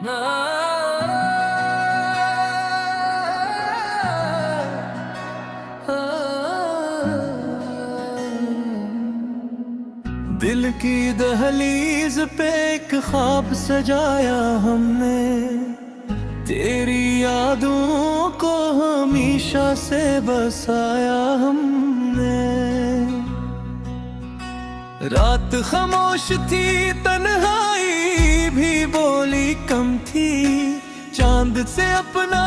दिल की दहलीज पे एक ख्वाब सजाया हमने, तेरी यादों को हमेशा से बसाया हमने। रात खामोश थी, तन्हाई भी बोली कम थी, चांद से अपना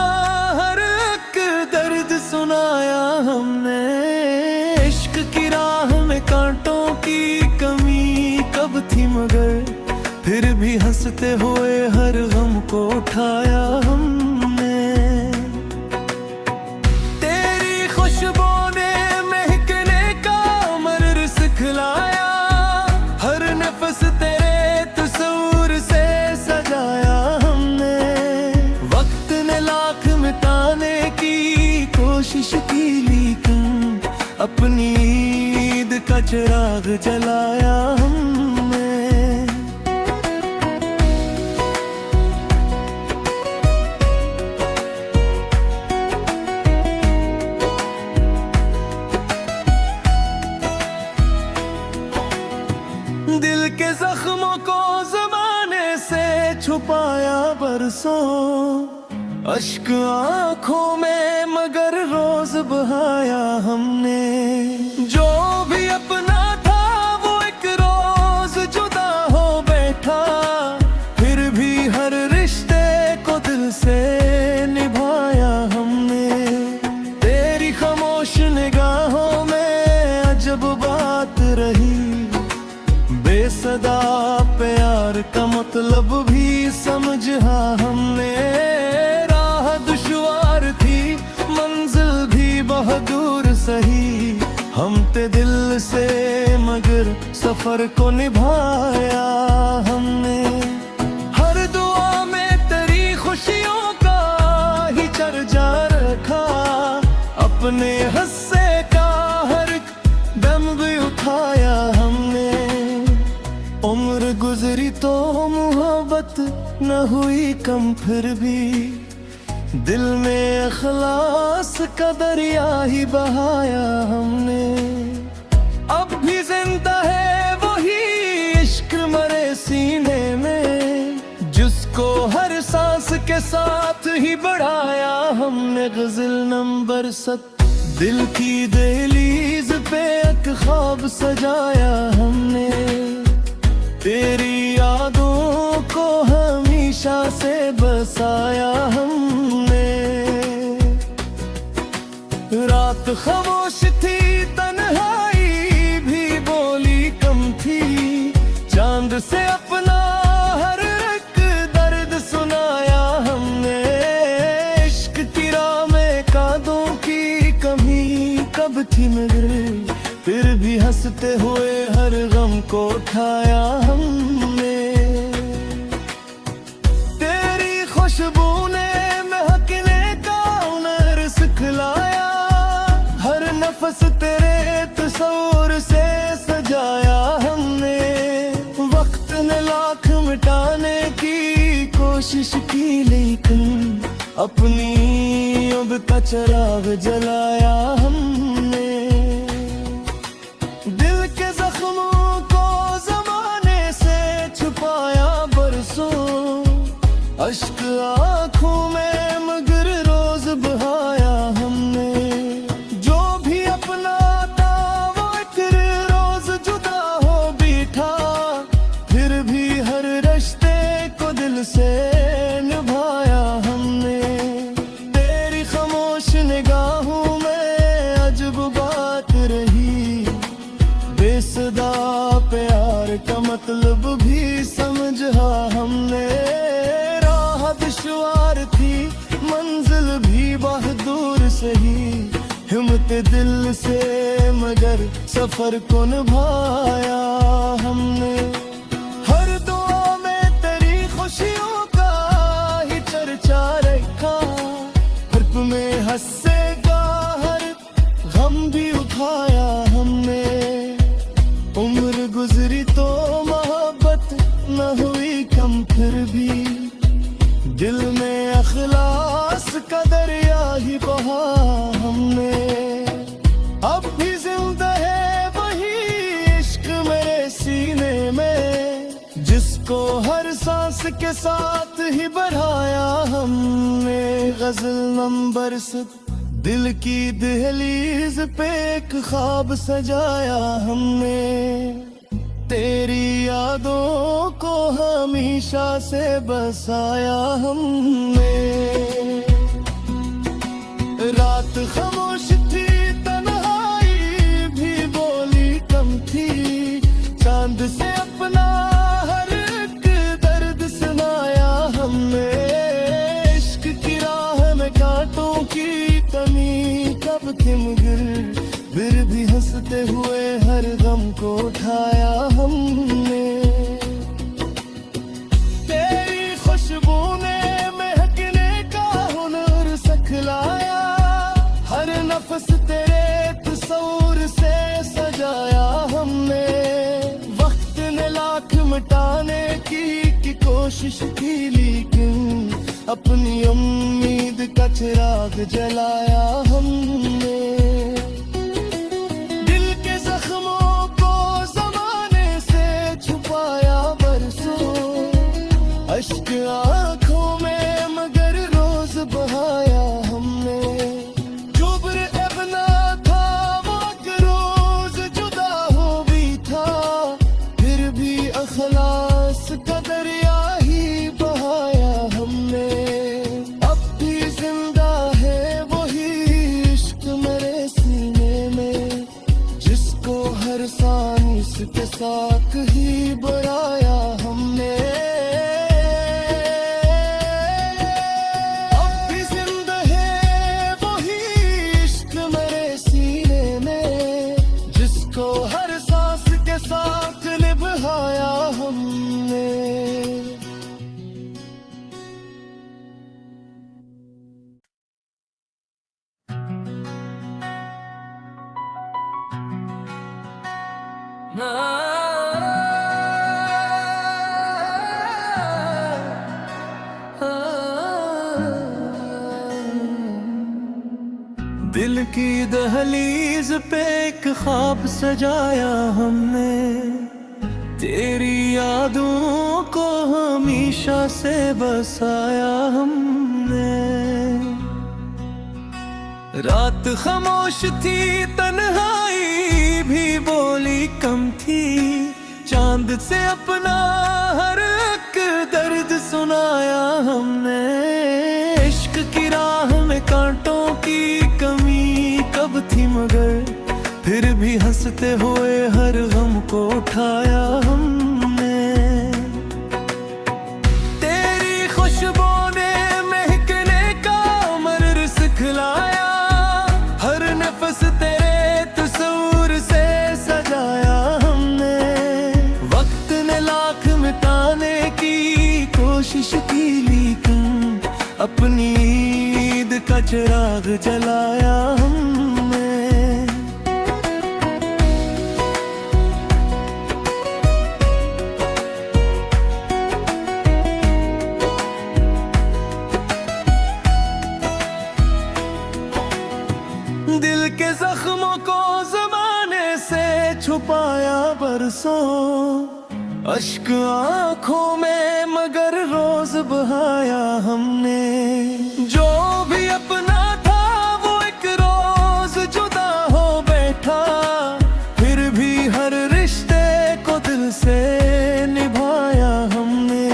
हर एक दर्द सुनाया हमने। इश्क की राह में कांटों की कमी कब थी, मगर फिर भी हंसते हुए हर गम को उठाया हमने। तेरी खुशबू ने महकने का मर्र सिखलाया, हर नफ्स तेरे तस्वीर से सजाया हमने। वक्त ने लाख मिटाने की कोशिश की, लेकिन अपनी ईद का चिराग जलाया हमने। दिल के जख्मों को ज़माने से छुपाया बरसों, अश्क आंखों में मगर रोज बहाया हमने। जो भी अपना था वो एक रोज जुदा हो बैठा, फिर भी हर रिश्ते को दिल से निभाया हमने। तेरी खामोश निगाहों में अजब बात रही, बेसदा प्यार का मतलब भी समझा हमने। दूर सही हम ते दिल से, मगर सफर को निभाया हमने। हर दुआ में तेरी खुशियों का ही चर्चा रखा, अपने हिस्से का हर दम भी उठाया हमने। उम्र गुजरी तो मोहब्बत न हुई कम, फिर भी दिल में अखलास का दरिया ही बहाया हमने। अब भी जिंदा है वही इश्क मरे सीने में, जिसको हर सांस के साथ ही बढ़ाया हमने। गजल नंबर 7। दिल की दहलीज पे एक ख्वाब सजाया हमने, तेरी यादों को हमेशा से बसाया हमने। रात खामोश थी, तन्हाई भी बोली कम थी, चांद से अपना हर एक दर्द सुनाया हमने। इश्क की राह में कांटों की कमी कब थी, मगर फिर भी हंसते हुए हर गम को उठाया हमने। तेरी खुशबू ने महकने का हुनर सिखलाया, हर नफ्स तेरे तस्वीर से सजाया हमने। वक्त ने लाख मिटाने की कोशिश की, लेकिन अपनी अब का चिराग जलाया हमने। दिल के जख्मों को ज़माने से छुपाया बरसों, अश्क आंखों में मगर रोज बहाया हमने। जो भी अपना था वो एक रोज जुदा हो बैठा, फिर भी हर रिश्ते को दिल से निभाया हमने। तेरी खामोश निगाहों में अजब बात रही, बेसदा प्यार का मतलब भी समझा हमने। राह दुश्वार थी, मंजिल भी बहादुर सही, हिम्मत दिल से मगर सफर को निभाया हमने। हर दुआ में तेरी खुशियों का ही चर्चा रखा, हर में हंसे का हर गम भी उठाया हमने। उम्र गुजरी तो मोहब्बत न हुई कम, फिर भी के साथ ही बढ़ाया हमने गजल नंबर 7। दिल की दहलीज पे एक ख्वाब सजाया हमने, तेरी यादों को हमेशा से बसाया हमने। रात खामोश थी, तन्हाई भी बोली कम थी, चांद से अपना हर एक दर्द सुनाया हमने। इश्क की राह में कांटों की कमी कब थी मगर, फिर भी हंसते हुए हर गम को उठाया हमने। तेरी खुशबू ने महकने का हुनर सिखलाया, हर नफ्स तेरे तस्वीर से सजाया हमने। वक्त ने लाख मिटाने की कोशिश की, लेकिन अपनी उम्मीद का चिराग जलाया हमने। दिल के जख्मों को ज़माने से छुपाया बरसों, अश्क आंखों में मगर रोज बहाया हमने। जुब्र अपना था वो एक रोज जुदा हो भी था, फिर भी अखलास का दरिया ही बहाया हमने। अब भी जिंदा है वही इश्क मेरे सीने में, जिसको हर सांस के साथ ही बढ़ाया हमने। अब भी जिंदा है वही इश्क मेरे सीने में, जिसको हर सांस के साथ निभाया हमने। दिल की दहलीज पे एक ख्वाब सजाया हमने, तेरी यादों को हमेशा से बसाया हमने। रात खामोश थी, तन्हाई भी बोली कम थी, चांद से अपना हर एक दर्द सुनाया हमने। इश्क की राह में कांटों की कमी कब थी मगर, फिर भी हंसते हुए हर गम को उठाया हमने। तेरी खुशबू ने महकने का मर्र सिखलाया, हर नफ्स तेरे तस्वीर से सजाया हमने। वक्त ने लाख मिटाने की कोशिश की, लेकिन अपनी ईद का चिराग जलाया हमने। दिल के जख्मों को ज़माने से छुपाया बरसों, अश्क आंखों में मगर रोज बहाया हमने। जो भी अपना था वो एक रोज जुदा हो बैठा, फिर भी हर रिश्ते को दिल से निभाया हमने।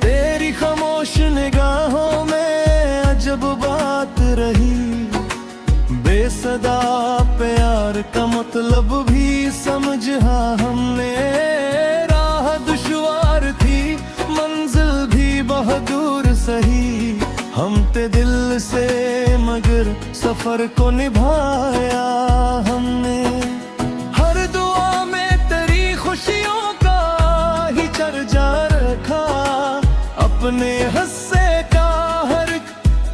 तेरी खामोश निगाहों में अजब बात रही, बेसदा प्यार का मतलब भी समझा हमने। राह दुश्वार थी, मंजिल भी बहुत दूर सही, हम ते दिल से मगर सफर को निभाया हमने। हर दुआ में तेरी खुशियों का ही चर्चा रखा, अपने हिस्से का हर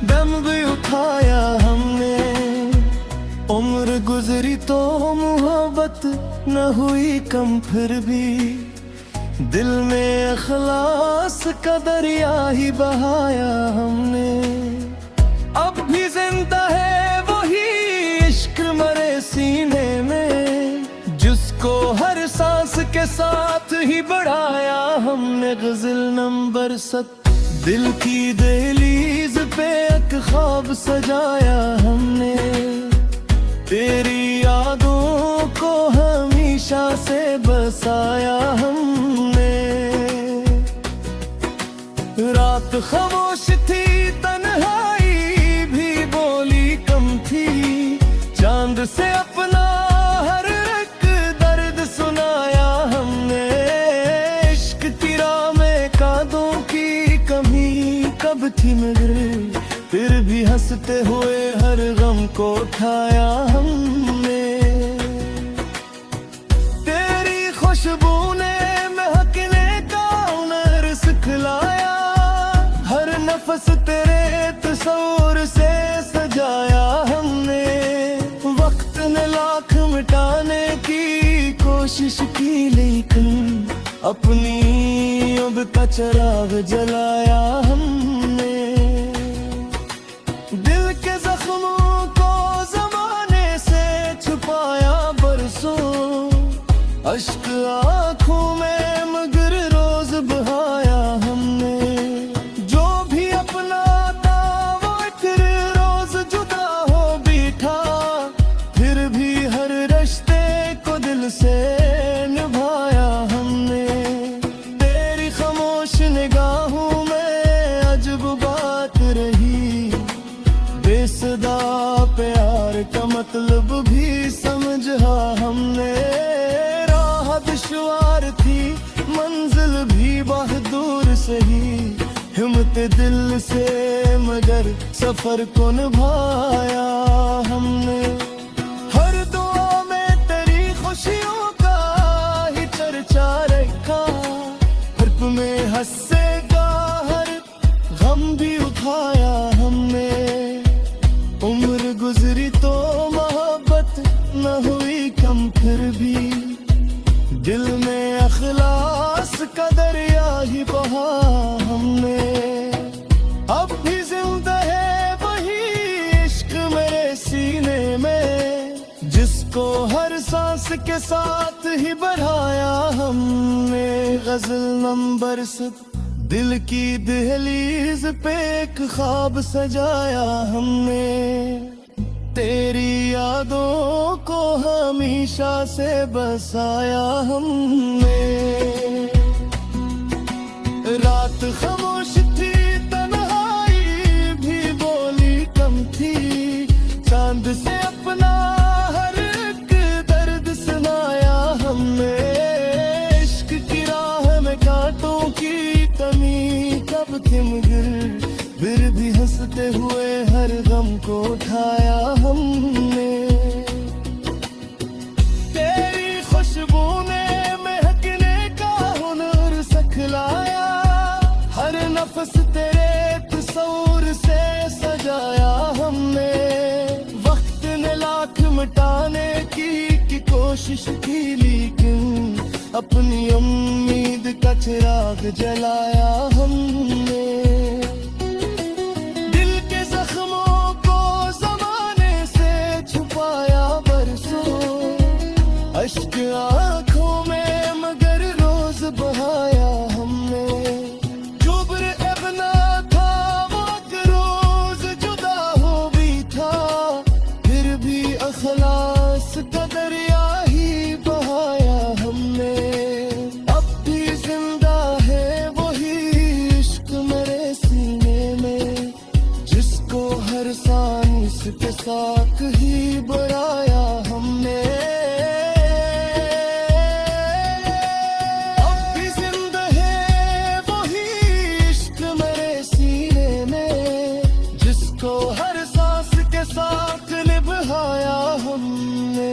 दम भी उठाया हमने। उम्र गुजरी तो मोहब्बत न हुई कम, फिर भी दिल में अखलास का दरिया ही बहाया हमने। अब भी जिंदा है वही इश्क मरे सीने में, जिसको हर सांस के साथ ही बढ़ाया हमने गजल नंबर 7। दिल की दहलीज पे एक ख्वाब सजाया हमने, तेरी यादों को हमेशा से बसाया हमने। रात खामोश थी, तन्हाई भी बोली कम थी, चांद से अपना हर एक दर्द सुनाया हमने। इश्क की राह में कांटों की कमी कब थी मगर फिर भी हंसते हुए हर गम को उठाया हमने। तेरी खुशबू ने महकने का हुनर सिखलाया, हर नफस तेरे तस्वीर से सजाया हमने। वक्त ने लाख मिटाने की कोशिश की लेकिन अपनी अब का चिराग जलाया हमने। दिल के जख्मों को जमाने से छुपाया बरसों, अश्क आंखों में मगर रोज बहाया हमने। जो भी अपना था वो फिर रोज जुदा हो बैठा, फिर भी हर रिश्ते को दिल से निभाया हमने। तेरी खामोश निगाहों में अजब बात रही, बेसदा प्यार का मतलब भी समझा हमने। राह दुश्वार थी, मंजिल भी बहादुर सही, हिम्मत दिल से मगर सफर को निभाया हमने। हर दुआ में तेरी खुशियों का ही चर्चा रखा, हर में हंसेगा हर गम भी उठाया हमने। उम्र गुजरी तो मोहब्बत न हुई कम, फिर भी दिल में अखलास का दरिया ही बहा हमने। अब भी जिंदा है वही इश्क मेरे सीने में, जिसको हर सांस के साथ ही बढ़ाया हमने। गजल नंबर 7। दिल की दहलीज पे एक ख्वाब सजाया हमने, तेरी यादों को हमेशा से बसाया हमने। रात खामोश थी, तन्हाई भी बोली कम थी, चांद से अपना हर एक दर्द सुनाया हमने। इश्क की राह में कांटों की कमी कब थी मगर फिर भी हंसते हुए हर गम को उठाया हमने। तेरी खुशबू ने महकने का हुनर सिखलाया, हर नफस तेरे तस्वीर से सजाया हमने। वक्त ने लाख मिटाने की कोशिश की लेकिन अपनी उम्मीद का चिराग जलाया हमने। दिल के जख्मों को जमाने से छुपाया बरसों, अश्क आंखों में मगर रोज बहाया हमने। जुब्र अपना था वो रोज जुदा हो भी था, फिर भी अखलास का दरिया ही बहाया हमने। अब भी जिंदा है वही इश्क मेरे सीने में, जिसको हर सांस के साथ ही बढ़ाया हमने। अब भी जिंदा है वही इश्क मेरे सीने में, जिसको हर सांस के साथ निभाया हमने।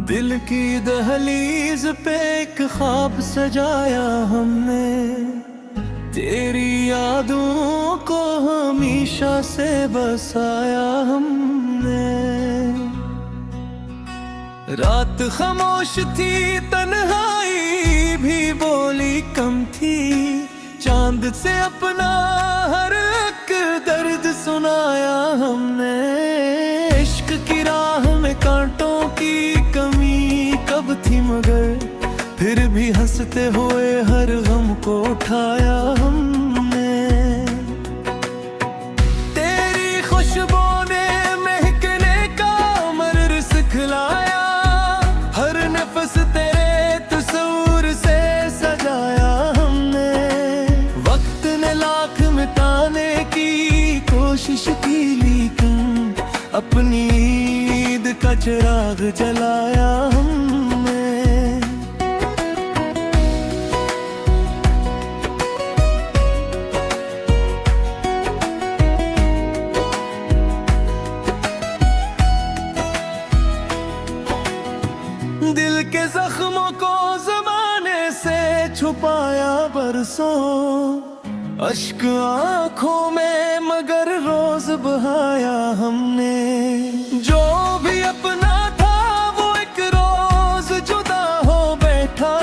दिल की दहलीज पे एक ख्वाब सजाया हमने, तेरी यादों को हमेशा से बसाया हमने। रात खामोश थी, तन्हाई भी बोली कम थी, चांद से अपना हर एक दर्द सुनाया हमने। इश्क की राह में कांटों की कमी कब थी, मगर फिर भी हंसते हुए हर गम को उठाया हमने। तेरी खुशबू ने महकने का मर्र सिखलाया, हर नफस तेरे तस्वीर से सजाया हमने। वक्त ने लाख मिटाने की कोशिश की, लेकिन अपनी ईद का चिराग जलाया हमने। दिल के जख्मों को ज़माने से छुपाया बरसों, अश्क आंखों में मगर रोज बहाया हमने। जो भी अपना था वो एक रोज जुदा हो बैठा,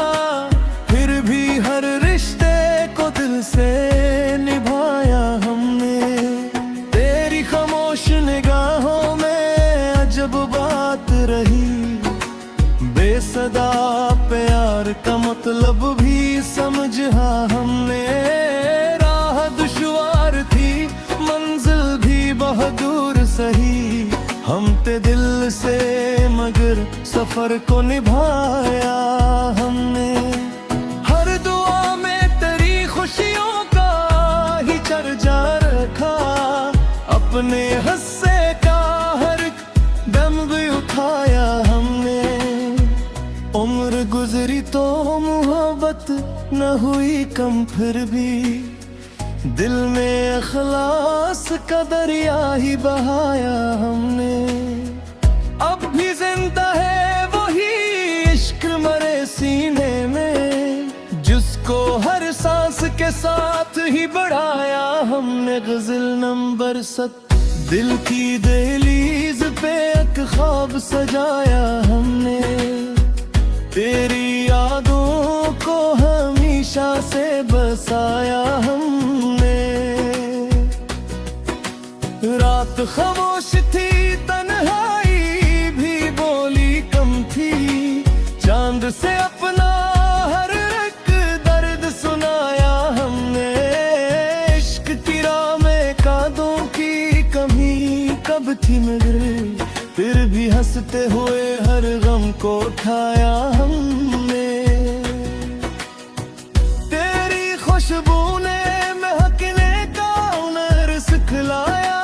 फिर भी हर रिश्ते को दिल से निभाया हमने। तेरी खामोश निगाहों में अजब बात रही, बेसदा प्यार का मतलब भी समझा हमने। राह दुश्वार थी, मंजिल भी बहुत दूर सही, हम ते दिल से मगर सफर को निभाया हमने। हर दुआ में तेरी खुशियों का ही चर्चा रखा, अपने हिस्से का हर दम भी उठाया हमने। उम्र गुजरी तो मोहब्बत न हुई कम, फिर भी दिल में अखलास का दरिया ही बहाया हमने। अब भी जिंदा है वही इश्क मरे सीने में, जिसको हर सांस के साथ ही बढ़ाया हमने। गजल नंबर 7 दिल की दहलीज पे एक ख्वाब सजाया हमने। तेरी यादों को हमेशा से बसाया हमने। रात खामोश थी, तन्हाई भी बोली कम थी, चांद से अपना हर एक दर्द सुनाया हमने। इश्क की राह में कांटों की कमी कब थी, मगर फिर भी हंसते हुए हर गम को उठाया हमने। तेरी खुशबू ने महकने का हुनर सिखलाया,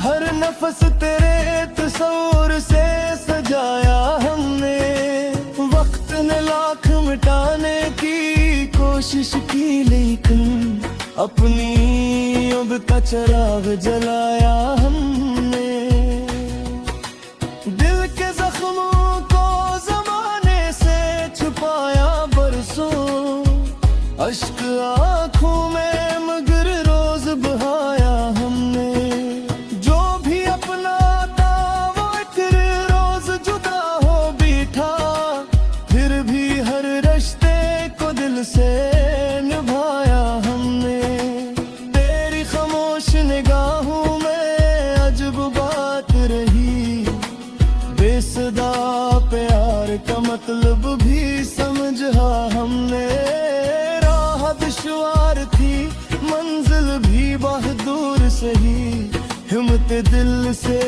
हर नफस तेरे तस्वीर से सजाया हमने। वक्त ने लाख मिटाने की कोशिश की, लेकिन अपनी अब का चिराग जलाया हमने। दिल के जख्मों को ज़माने से छुपाया बरसों, अश्क आंखों में मगर रोज बहाया हमने। जो भी अपना था वो एक रोज जुदा हो बैठा, फिर भी हर रिश्ते को दिल से निभाया हमने। तेरी खामोश निगाहों में अजब बात रही, बेसदा प्यार का मतलब भी समझा हमने। राह दुश्वार थी, मंजिल भी बहुत दूर सही, हिम्मत दिल से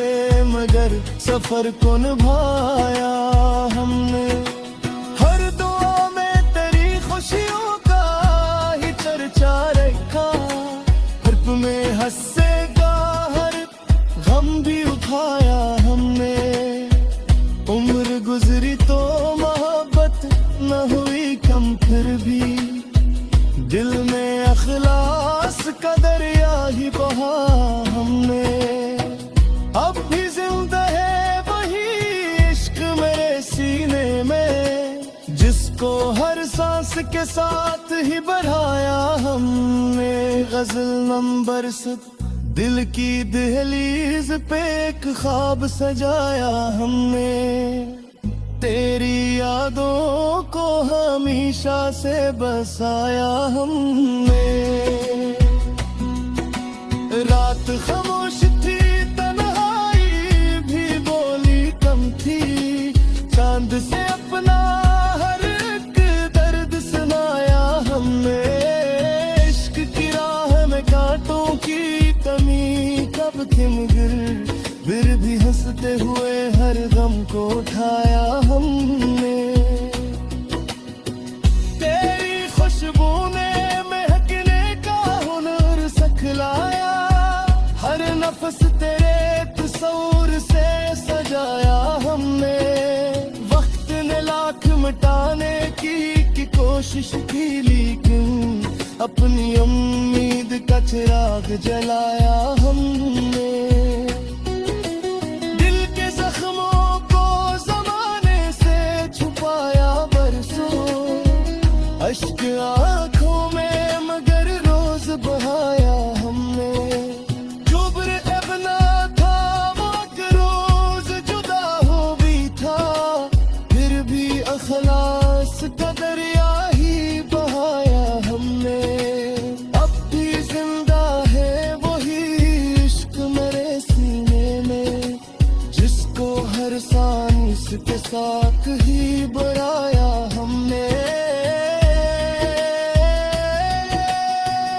मगर सफर को निभाया हमने। हर दुआ में तेरी खुशियों का ही चर्चा रखा, हर में हंसेगा हर गम भी उठाया हमने। उम्र गुजरी तो मोहब्बत न हुई कम, फिर भी दिल में अखलास का दरिया ही बहा हमने। अब भी जिंदा है वही इश्क मेरे सीने में, जिसको हर सांस के साथ ही बढ़ाया हमने। गजल नंबर 7। दिल की दहलीज पे एक ख्वाब सजाया हमने। तेरी यादों को हमेशा से बसाया हमने। रात खामोश थी, तन्हाई भी बोली कम थी। चांद से अपना हर एक दर्द सुनाया हमने। इश्क की राह में कांटों की कमी कब थी मगर फिर भी हंसते हुए हर गम को उठाया हमने। तेरी खुशबू ने महकने का हुनर सिखलाया। हर नफ्स तेरे तस्वीर से सजाया हमने। वक्त ने लाख मिटाने की कोशिश की लेकिन अपनी उम्मीद का चिराग जलाया हमने। दिल के जख्मों को जमाने से छुपाया बरसों। अश्क आंखों में मगर रोज बहाया हमने। जुब्र अपना था वो एक रोज जुदा हो भी था। फिर भी अखलास का दरिया ही बहाया हमने। अब भी जिंदा है वही इश्क मेरे सीने में, जिसको हर सांस के साथ ही बढ़ाया हमने।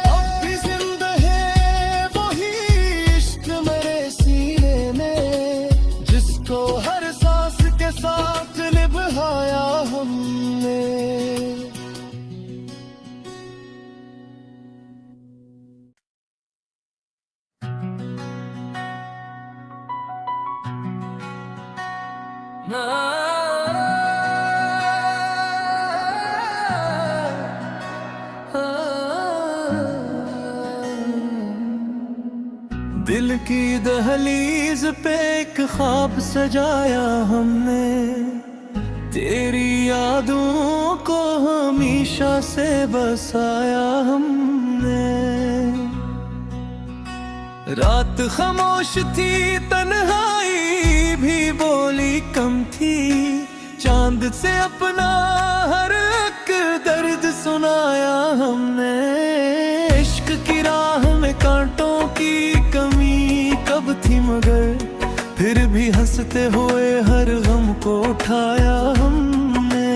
अब भी जिंदा है वही इश्क मेरे सीने में, जिसको हर सांस के साथ निभाया हमने। दिल की दहलीज पे एक ख्वाब सजाया हमने। तेरी यादों को हमेशा से बसाया हमने। रात खामोश थी, तन्हाई भी बोली कम थी। चांद से अपना हर एक दर्द सुनाया हमने। इश्क की राह में कांटों की कमी कब थी मगर फिर भी हंसते हुए हर गम को उठाया हमने।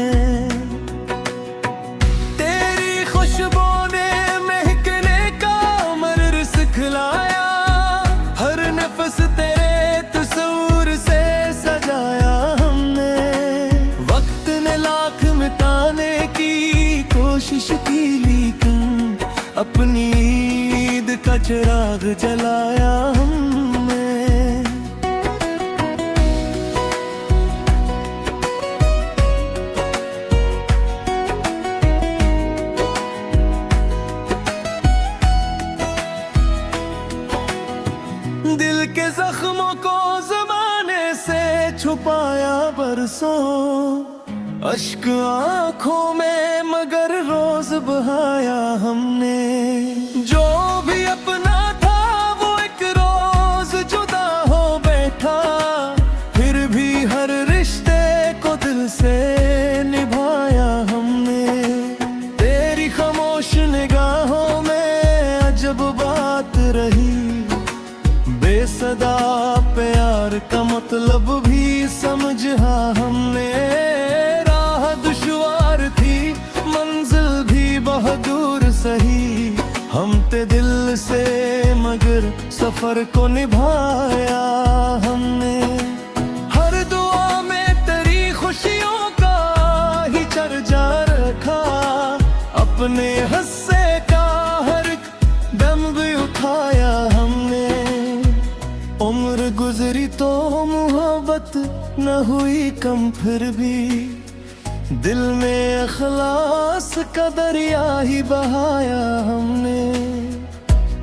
तेरी खुशबू ने महकने का मर्र सिखलाया। हर नफ्स तेरे तस्वीर से सजाया हमने। वक्त ने लाख मिटाने की कोशिश की लेकिन अपनी ईद का चिराग जलाया हमने। दिल के जख्मों को जमाने से छुपाया बरसों। अश्क आंखों में मगर रोज बहाया हमने। जो भी अपना था वो एक रोज जुदा हो बैठा। फिर भी हर रिश्ते को दिल से निभाया हमने। तेरी खामोश निगाहों में अजब बात रही। बेसदा प्यार का मतलब भी समझा हमने। राह दुश्वार थी, मंजिल भी बहुत दूर सही। हम ते दिल से मगर सफर को निभाया हमने। हर दुआ में तेरी खुशियों का ही चर्चा रखा। अपने हिस्से का हर दम भी उठाया हमने। उम्र गुजरी तो मोहब्बत न हुई कम फिर भी दिल में अखलास का दरिया ही बहाया हमने।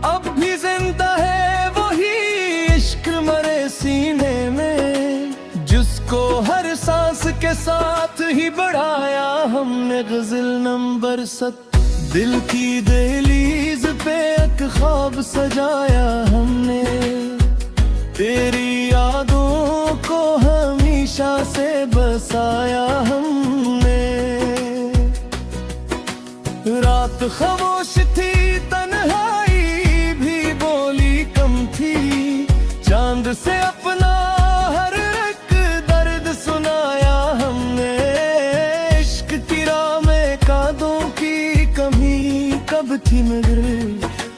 अब भी जिंदा है वही इश्क मरे सीने में, जिसको हर सांस के साथ ही बढ़ाया हमने। गजल नंबर 7। दिल की दहलीज पे एक ख्वाब सजाया हमने, तेरी यादों को हमेशा से बसाया हमने। रात खामोश थी, तन्हाई भी बोली कम थी, चांद से अपना हर एक दर्द सुनाया हमने। इश्क की राह में कांटों की कमी कब थी मगर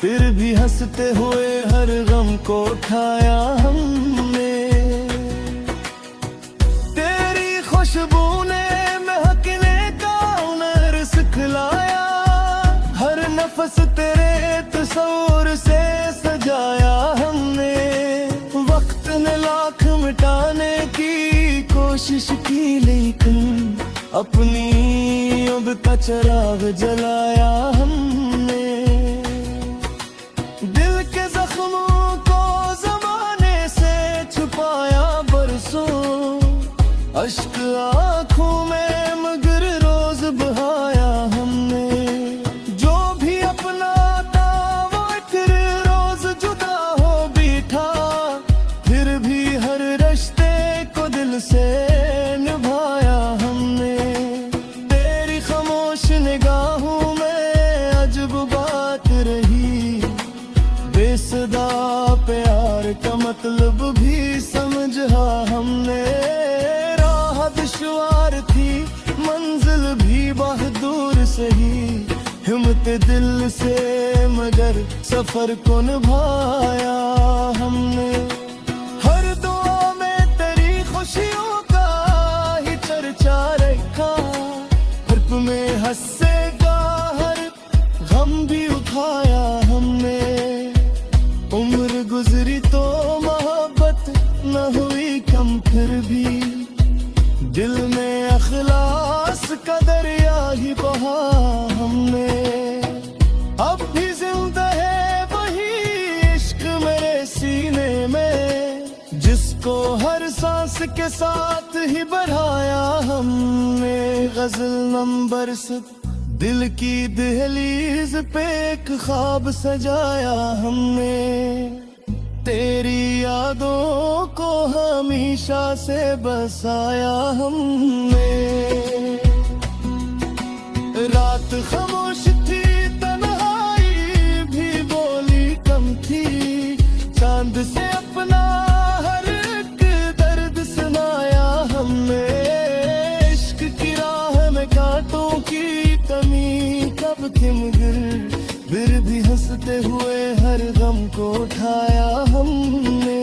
फिर भी हंसते हुए हर गम को उठाया हमने। तेरी खुशबू ने महकने का हुनर सिखलाया, हर नफस तेरे तस्वीर से सजाया हमने। वक्त ने लाख मिटाने की कोशिश की लेकिन अपनी अब का चिराग जलाया हमने। दिल के जख्मों को जमाने से छुपाया बरसों, अश्क आंखों में मगर रोज बहाया हमने। जो भी अपना था वो फिर रोज जुदा हो बैठा, फिर भी हर रिश्ते को दिल से निभाया हमने। तेरी खामोश निगाहों में अजब बात रही, बेसदा प्यार का मतलब भी समझा हमने। राह दुश्वार थी, मंजिल भी बहादुर सही, हिम्मत दिल से मगर सफर को निभाया हमने। हर दुआ में तेरी खुशियों का ही चर्चा रखा, हर में हंसेगा हर गम भी उठाया हमने। उम्र गुजरी तो मोहब्बत न हुई कम, फिर भी दिल में अखलास का दरिया ही बहा हमने। अब भी जिंदा है वही इश्क मेरे सीने में, जिसको हर सांस के साथ ही बढ़ाया हमने। गजल नंबर 7, दिल की दहलीज पे एक ख्वाब सजाया हमने, तेरी यादों को हमेशा से बसाया हमने। रात खामोश थी, तन्हाई भी बोली कम थी, चांद से अपना हर एक दर्द सुनाया हमने। इश्क की राह में कांटों की कमी कब थी मगर फिर भी हंसते हुए हर गम को उठाया हमने।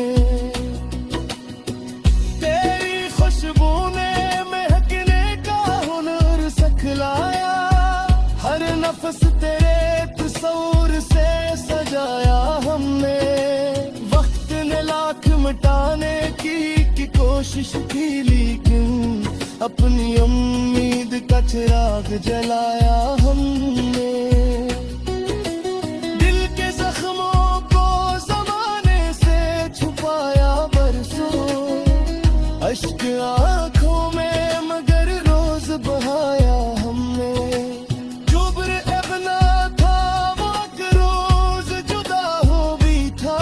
तेरी खुशबू ने महकने का हुनर सिखलाया, हर नफस तेरे तस्वीर से सजाया हमने। वक्त ने लाख मिटाने की कोशिश की लेकिन अपनी उम्मीद का चिराग जलाया हमने। दिल के जख्मों को जमाने से छुपाया बरसों, अश्क आंखों में मगर रोज बहाया हमने। जुब्र अपना था वो रोज जुदा हो भी था,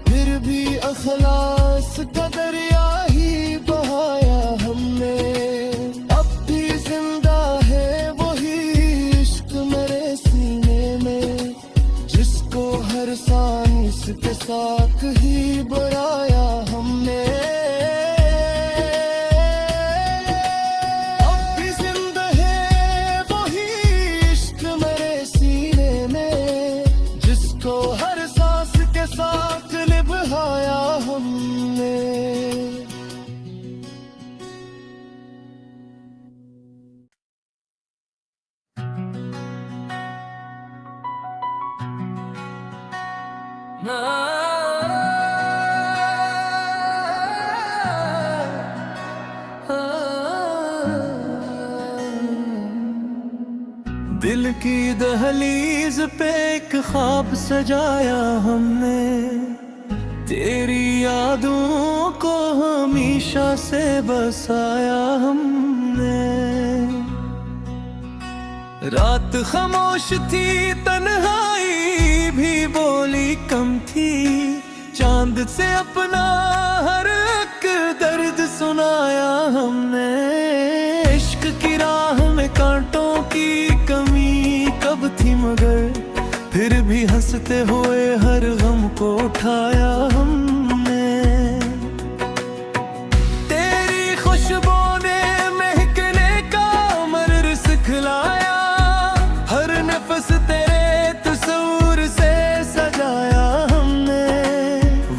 फिर भी अखलास का दरिया ही बहाया हमने। अब भी जिंदा है वही इश्क मेरे सीने में, जिसको हर सांस के साथ ही बढ़ाया हमने। अब भी जिंदा है वही इश्क मेरे सीने में, जिसको हर सांस के साथ निभाया हमने। दिल की दहलीज पे एक ख्वाब सजाया हमने, तेरी यादों को हमेशा से बसाया हमने। रात खामोश थी तन्हाई भी बोली कम थी, चांद से अपना हर एक दर्द सुनाया हमने। इश्क की राह में कांटों की कमी कब थी मगर फिर भी हंसते हुए हर गम को उठाया हमने। तेरी खुशबू ने महकने का मर्र सिखलाया, हर नफ्स तेरे तस्वीर से सजाया हमने।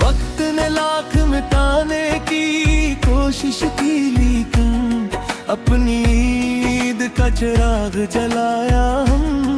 वक्त ने लाख मिटाने की कोशिश की लेकिन अपनी ईद का चिराग जलाया हमने।